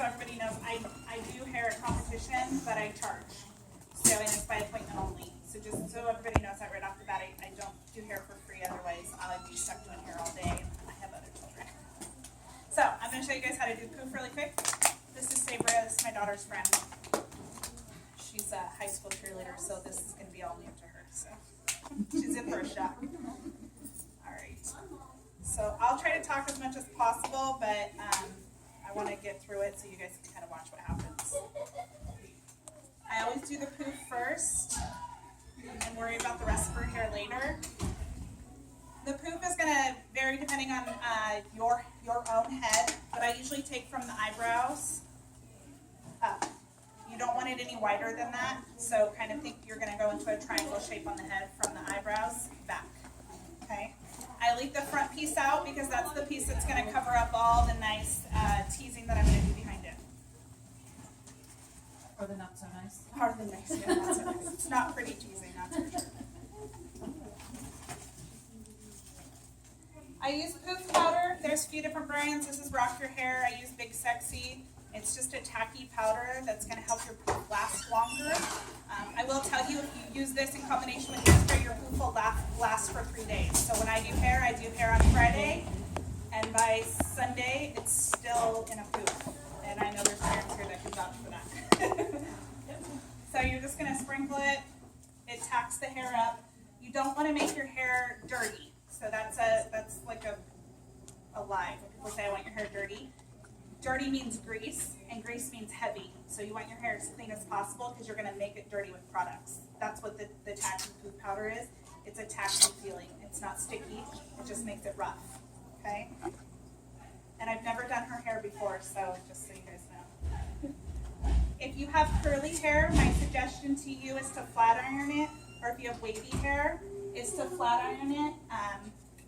so everybody knows, I do hair at competition, but I charge. So, and it's by appointment only. So just so everybody knows that right off the bat, I don't do hair for free. Otherwise, I'll be stuck doing hair all day, and I have other children. So I'm going to show you guys how to do poof really quick. This is Sabra. This is my daughter's friend. She's a high school cheerleader, so this is going to be all new to her. So she's in for a shock. All right. So I'll try to talk as much as possible, but I want to get through it so you guys can kind of watch what happens. I always do the poof first and worry about the rest of her hair later. The poof is going to vary depending on your own head, but I usually take from the eyebrows up. You don't want it any wider than that, so kind of think you're going to go into a triangle shape on the head from the eyebrows back. Okay? I leave the front piece out because that's the piece that's going to cover up all the nice teasing that I'm going to do behind it. Or the not so nice. Or the nice, yeah, not so nice. It's not pretty teasing, that's for sure. I use poof powder. There's a few different brands. This is Rock Your Hair. I use Big Sexy. It's just a tacky powder that's going to help your poof last longer. I will tell you, if you use this in combination with hairspray, your poof will last for 3 days. So when I do hair on Friday, and by Sunday, it's still in a poof. And I know there's parents here that can vouch for that. So you're just going to sprinkle it. It tacks the hair up. You don't want to make your hair dirty. So that's like a lie. When people say, I want your hair dirty. Dirty means grease, and grease means heavy. So you want your hair as clean as possible because you're going to make it dirty with products. That's what the tacky poof powder is. It's a tacky feeling. It's not sticky. It just makes it rough. Okay? And I've never done her hair before, so just so you guys know. If you have curly hair, my suggestion to you is to flat iron it, or if you have wavy hair, is to flat iron it,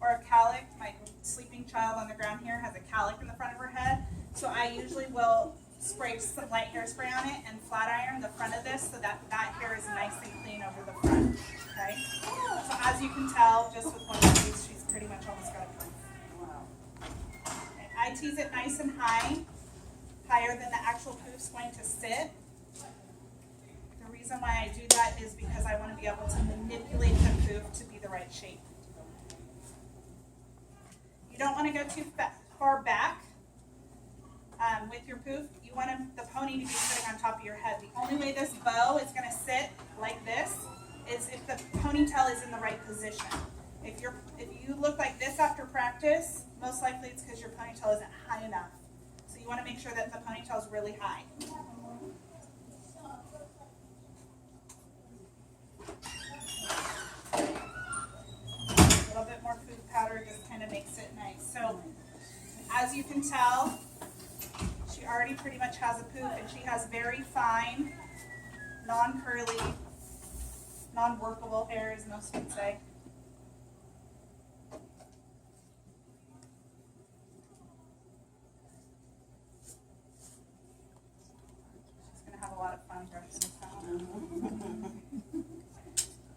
or a cowlick. My sleeping child on the ground here has a cowlick in the front of her head, so I usually will spray some light hairspray on it and flat iron the front of this so that that hair is nice and clean over the front. Okay? So as you can tell, just with one of these, she's pretty much almost got a poof. I tease it nice and high, higher than the actual poof's going to sit. The reason why I do that is because I want to be able to manipulate the poof to be the right shape. You don't want to go too far back with your poof. You want the pony to be sitting on top of your head. The only way this bow is going to sit like this is if the ponytail is in the right position. If you look like this after practice, most likely it's because your ponytail isn't high enough. So you want to make sure that the ponytail is really high. A little bit more poof powder just kind of makes it nice. So as you can tell, she already pretty much has a poof, and she has very fine, non-curly, non-workable hair, as most would say. A lot of fun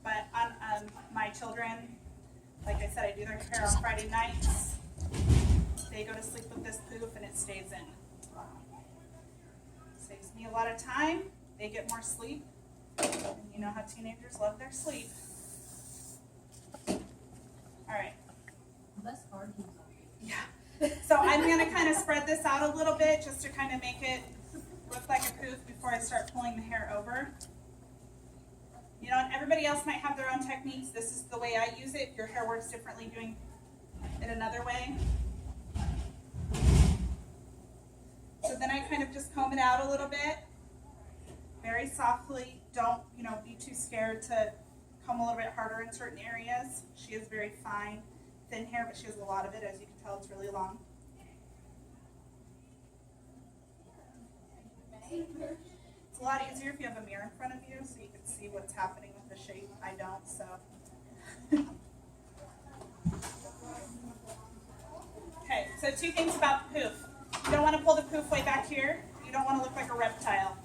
but on my children, like I said, I do their hair on Friday nights. They go to sleep with this poof and it stays in. Saves me a lot of time. They get more sleep. And you know how teenagers love their sleep. All right. Less hard. Yeah. So I'm going to kind of spread this out a little bit just to kind of make it look like a poof before I start pulling the hair over. You know, and everybody else might have their own techniques. This is the way I use it. Your hair works differently doing it another way. So then I kind of just comb it out a little bit, very softly. Don't, be too scared to comb a little bit harder in certain areas. She has very fine, thin hair, but she has a lot of it. As you can tell, it's really long. It's a lot easier if you have a mirror in front of you so you can see what's happening with the shape. I don't, so. Okay, so two things about the poof. You don't want to pull the poof way back here. You don't want to look like a reptile.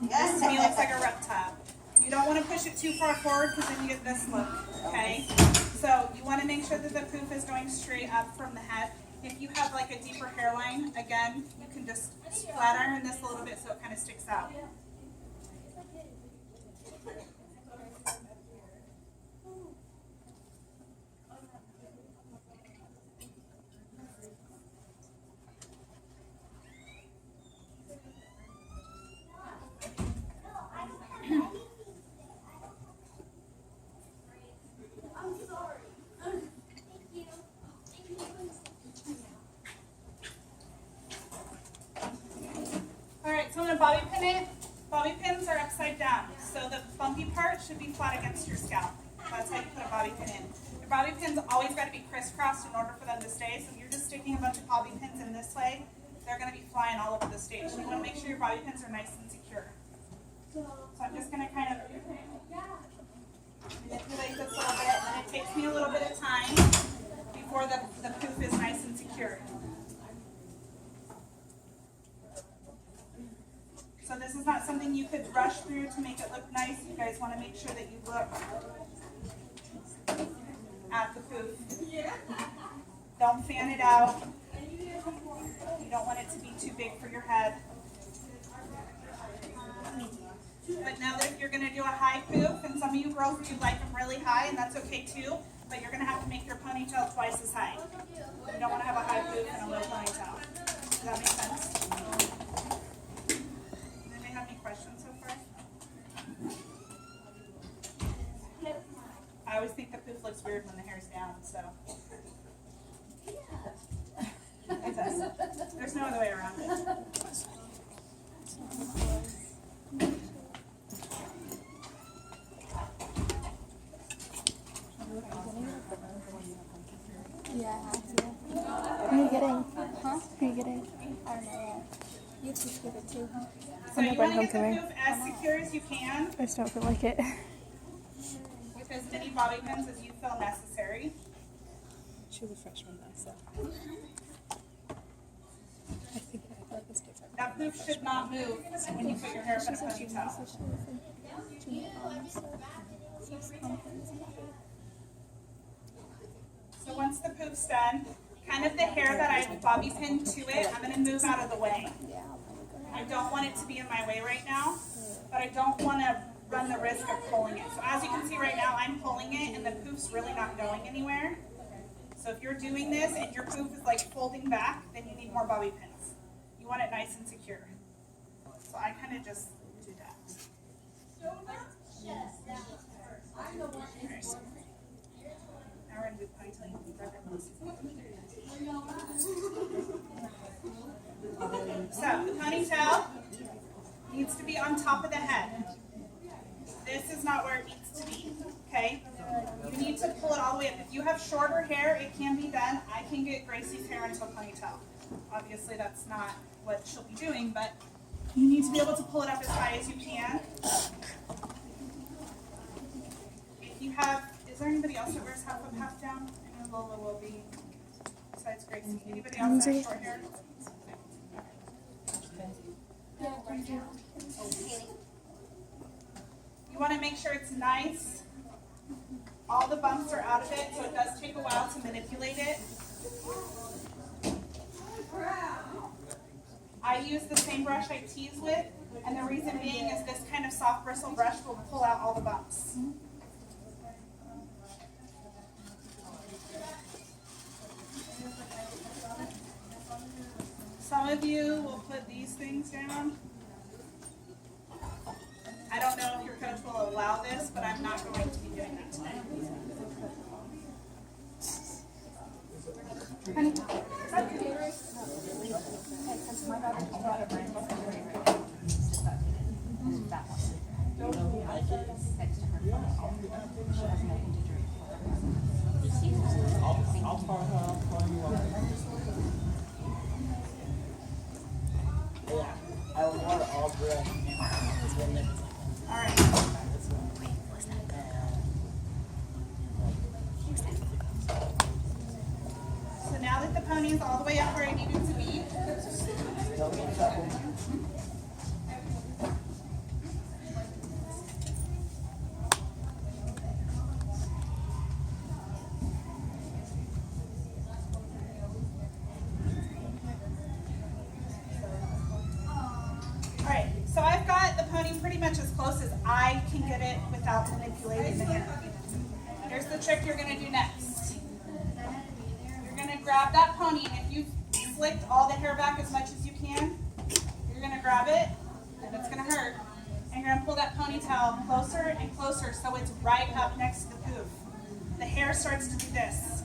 This to me looks like a reptile. You don't want to push it too far forward because then you get this look, okay? So you want to make sure that the poof is going straight up from the head. If you have like a deeper hairline, again, you can just flat iron this a little bit so it kind of sticks out. Alright, so I'm going to bobby pin it. Bobby pins are upside down, so the bumpy part should be flat against your scalp. That's how you put a bobby pin in. Your bobby pins always got to be crisscrossed in order for them to stay, so if you're just sticking a bunch of bobby pins in this way, they're going to be flying all over the stage. So you want to make sure your bobby pins are nice and secure. So I'm just going to kind of manipulate this a little bit, and it takes me a little bit of time before the poof is nice and secure. So this is not something you could rush through to make it look nice. You guys want to make sure that you look at the poof. Don't fan it out. You don't want it to be too big for your head. But now that if you're going to do a high poof, and some of you girls do like them really high, and that's okay too, but you're going to have to make your ponytail twice as high. You don't want to have a high poof and a low ponytail. Does that make sense? Anybody have any questions so far? I always think the poof looks weird when the hair's down, so. It does. There's no other way around it. Yeah, I have to. Who are you getting? Huh? Who are you getting? I don't know yet. You just give it to. So you want to get the poof as secure as you can, I just don't feel like it. with as many bobby pins as you feel necessary. She was a freshman though, so I think I feel like this different. That poof should not move when you put your hair up in a ponytail. So once the poof's done, kind of the hair that I bobby pinned to it, I'm going to move out of the way. I don't want it to be in my way right now, but I don't want to run the risk of pulling it. So as you can see right now, I'm pulling it and the poof's really not going anywhere. So if you're doing this and your poof is like folding back, then you need more bobby pins. You want it nice and secure. So I kind of just do that. Now we're going to do the ponytail. So the ponytail needs to be on top of the head. This is not where it needs to be, okay? You need to pull it all the way up. If you have shorter hair, it can be done. I can get Gracie's hair into a ponytail. Obviously, that's not what she'll be doing, but you need to be able to pull it up as high as you can. If you have, is there anybody else that wears half up, half down? I know Lola will be, besides Gracie. Anybody else that has short hair? You want to make sure it's nice. All the bumps are out of it, so it does take a while to manipulate it. I use the same brush I tease with, and the reason being is this kind of soft bristle brush will pull out all the bumps. Some of you will put these things down. I don't know if your coach will allow this, but I'm not going to be doing that today. I want all bread. All right. So now that the pony is all the way up where I need it to be, So I've got the pony pretty much as close as I can get it without manipulating the hair. Here's the trick you're gonna do next. You're gonna grab that pony, and if you've slicked all the hair back as much as you can, you're gonna grab it, and it's gonna hurt, and you're gonna pull that ponytail closer and closer so it's right up next to the poof. The hair starts to do this.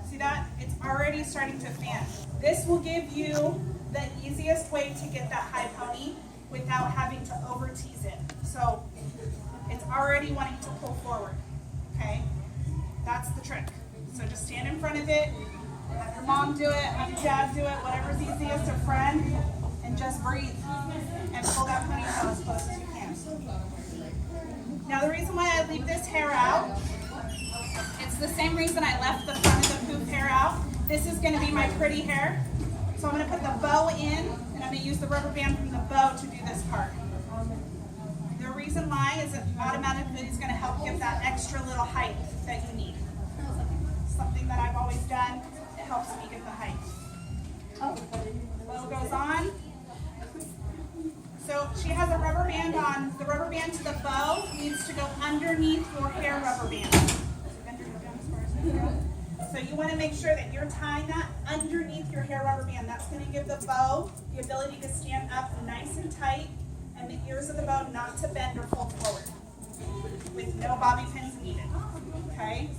See that? It's already starting to fan. This will give you the easiest way to get that high pony without having to over tease it. So it's already wanting to pull forward, okay? That's the trick. So just stand in front of it, have your mom do it, have your dad do it, whatever's easiest, a friend, and just breathe and pull that ponytail as close as you can. Now the reason why I leave this hair out, it's the same reason I left the front of the poof hair out. This is gonna be my pretty hair. So I'm going to put the bow in, and I'm going to use the rubber band from the bow to do this part. The reason why is it automatically is going to help give that extra little height that you need. Something that I've always done, it helps me get the height. Bow goes on. So she has a rubber band on. The rubber band to the bow needs to go underneath your hair rubber band. So you want to make sure that you're tying that underneath your hair rubber band. That's going to give the bow the ability to stand up nice and tight, and the ears of the bow not to bend or fold forward with no bobby pins needed. Okay?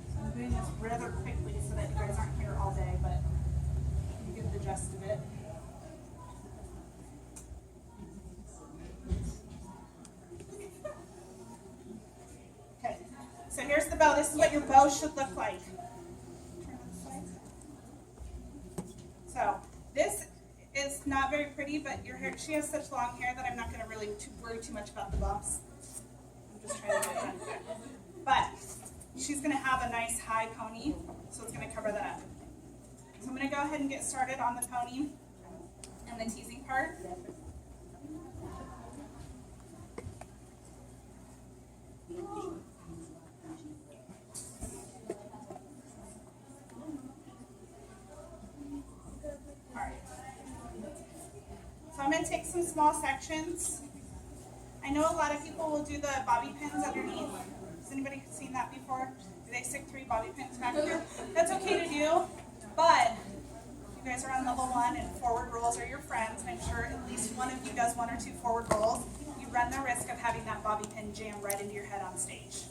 So I'm doing this rather quickly so that you guys aren't here all day, but you get the gist of it. So here's the bow. This is what your bow should look like. So this is not very pretty, but your hair, she has such long hair that I'm not going to really worry too much about the bumps. I'm just trying to get it done quick. But she's going to have a nice high pony, so it's going to cover that up. So I'm going to go ahead and get started on the pony and the teasing part. So I'm going to take some small sections. I know a lot of people will do the bobby pins underneath. Has anybody seen that before? Do they stick 3 bobby pins back here? That's okay to do, but if you guys are on level 1 and forward rolls are your friends, I'm sure at least one of you does 1 or 2 forward rolls, you run the risk of having that bobby pin jam right into your head on stage.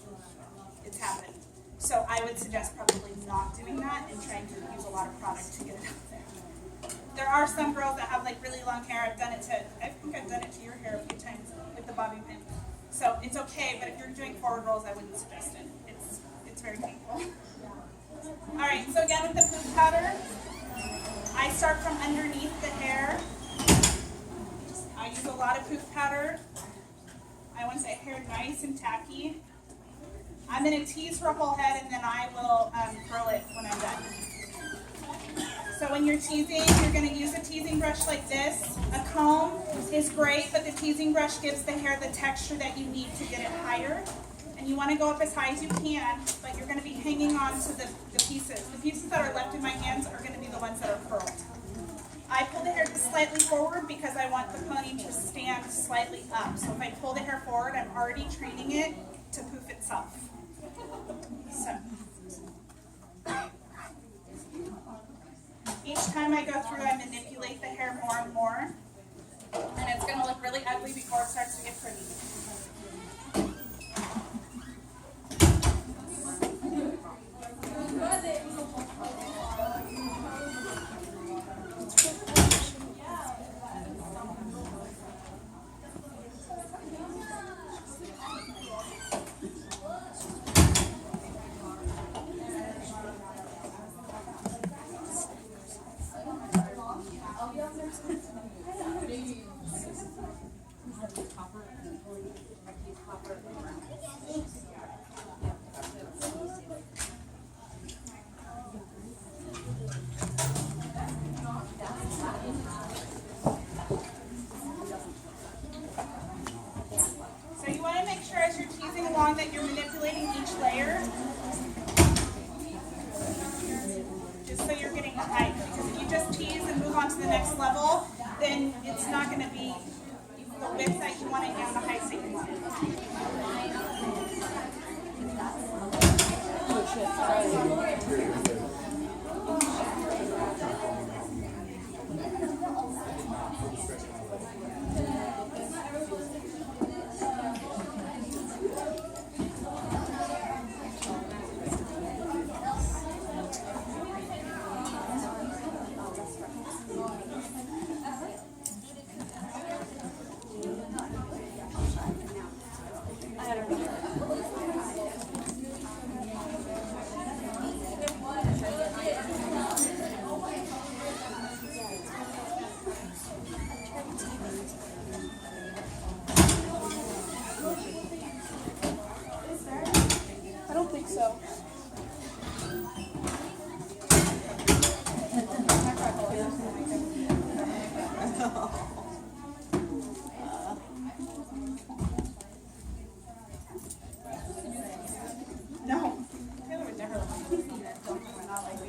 It's happened. So I would suggest probably not doing that and trying to use a lot of product to get it out there. There are some girls that have like really long hair. I think I've done it to your hair a few times with the bobby pin. So it's okay, but if you're doing forward rolls, I wouldn't suggest it. It's very painful. All right, so again with the poof powder, I start from underneath the hair. I use a lot of poof powder. I want the hair nice and tacky. I'm going to tease her whole head, and then I will curl it when I'm done. So when you're teasing, you're going to use a teasing brush like this. A comb is great, but the teasing brush gives the hair the texture that you need to get it higher. And you want to go up as high as you can, but you're going to be hanging on to the pieces. The pieces that are left in my hands are going to be the ones that are curled. I pull the hair just slightly forward because I want the pony to stand slightly up. So if I pull the hair forward, I'm already training it to poof itself. So each time I go through, I manipulate the hair more and more, and it's going to look really ugly before it starts to get pretty. So you want to make sure as you're teasing along that you're manipulating each layer. Just next level, then it's not going to be the width that you want it and the height that you want it. I don't think so. No. Taylor would never let me do that. Don't come out like me.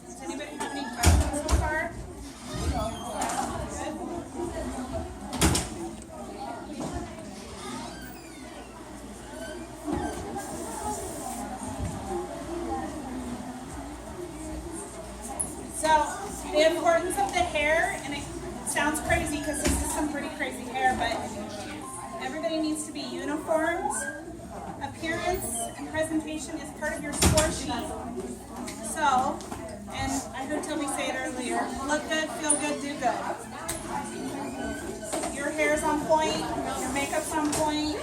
Does anybody have any questions so far? So, the importance of the hair, and it sounds crazy because this is some pretty crazy hair, but everybody needs to be uniformed. Appearance and presentation is part of your score sheet. So, and I heard Toby say it earlier, look good, feel good, do good. Your hair's on point, your makeup's on point,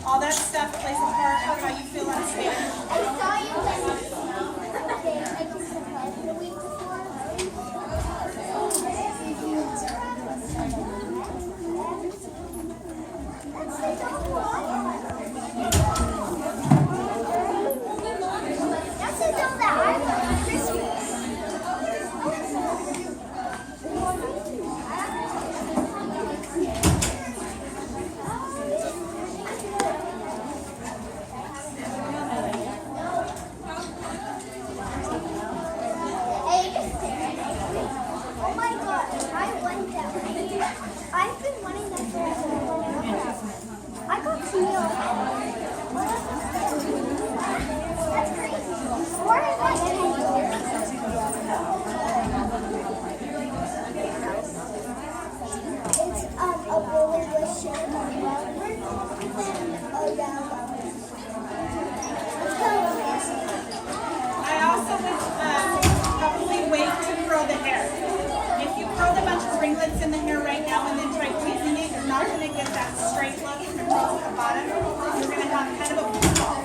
all that stuff plays a part of how you feel on stage. I saw you like the week before. That's the dough that I love, crispy. Oh my god, I want that one. I've been wanting that for I got Tio. That's crazy. Or I got It's a roller with shirt and a yellow. I also would probably wait to curl the hair. If you curl a bunch of ringlets in the hair right now and then try tweezing it, you're not going to get that straight look if it curls at the bottom. You're going to have kind of a ball.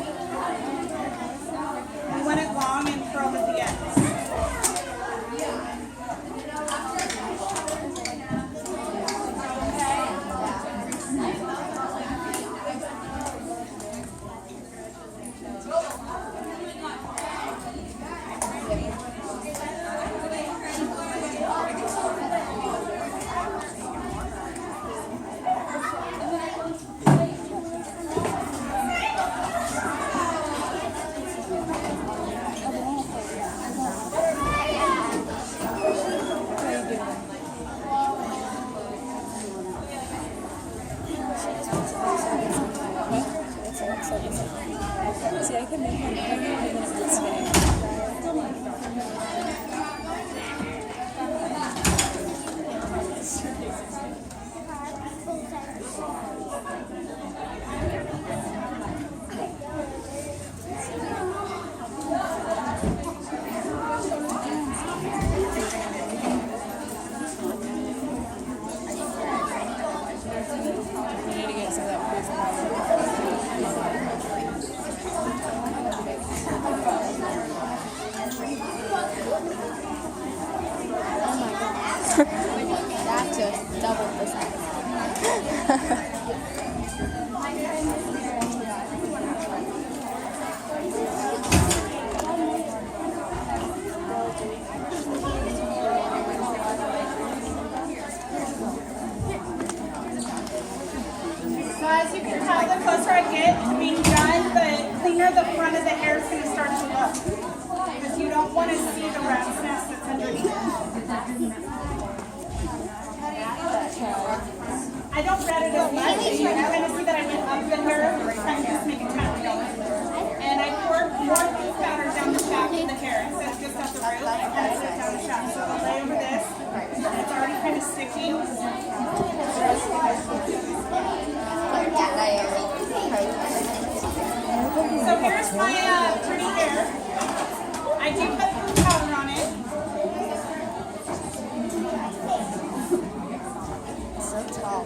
You want it long and curled at the ends. See, I can make one every minute this day. That just doubled the size. So as you can tell, the closer I get to being done, the cleaner the front of the hair is going to start to look. Because you don't want to see the rat's nest that's underneath. I don't red it as much. You can kind of see that I went up the hair, kind of just make it tap going. And I poured more food powder down the shaft of the hair. Instead of just at the root, I kind of set down the shaft. So I'll lay over this, and it's already kind of sticking. So here's my pretty hair. I do put food powder on it. So tall.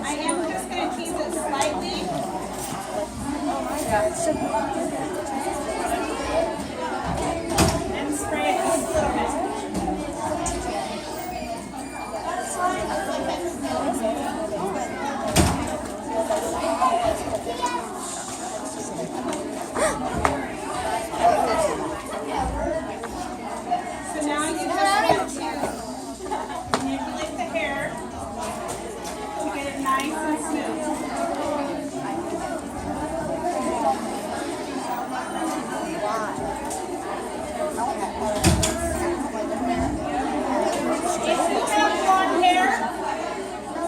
I am just going to tease it slightly. And spray it just a little bit. So now you just have to manipulate the hair to get it nice and smooth. If you have blonde hair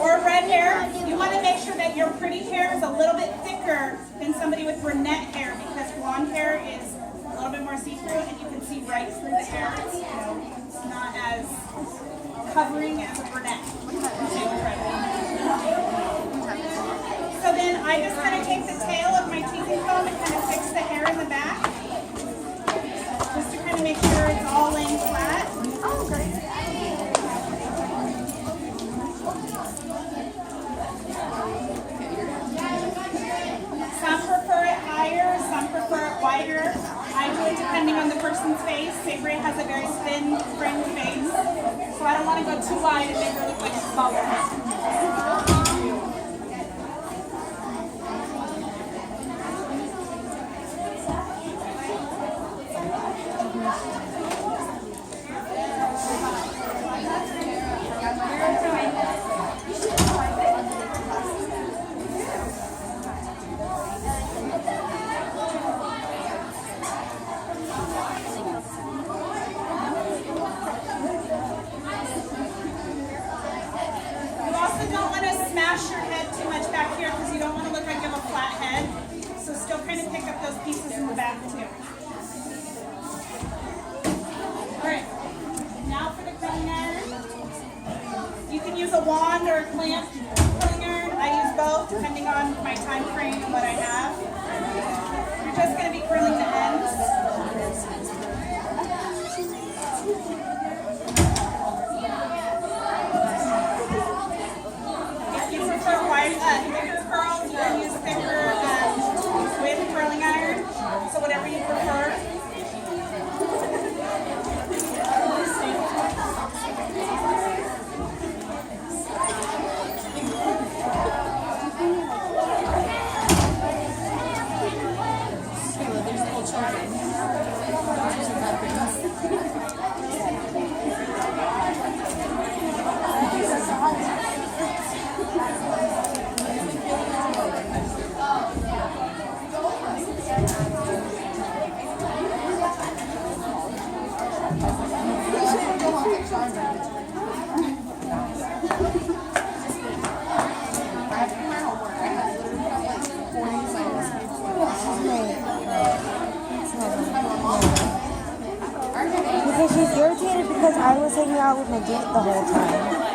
or red hair, you want to make sure that your pretty hair is a little bit thicker than somebody with brunette hair, because blonde hair is a little bit more see-through and you can see right through the hair. It's not as covering as a brunette. So then I just kind of take the tail of my teasing comb and kind of fix the hair in the back, just to kind of make sure it's all laying flat. Oh, great. Some prefer it higher, some prefer it wider. I do it depending on the person's face. Savory has a very thin, framed face, so I don't want to go too wide and make her look like a bubble. You also don't want to smash your head too much back here because you don't want to look like you have a flat head. So still kind of pick up those pieces in the back too. Alright, now for the curling iron. You can use a wand or a clamp curling iron. I use both depending on my time frame and what I have. You're just going to be curling the ends. If you prefer thicker curls, you can use thicker with curling iron. So whatever you prefer. Because she's irritated because I was hanging out with Najit the whole time.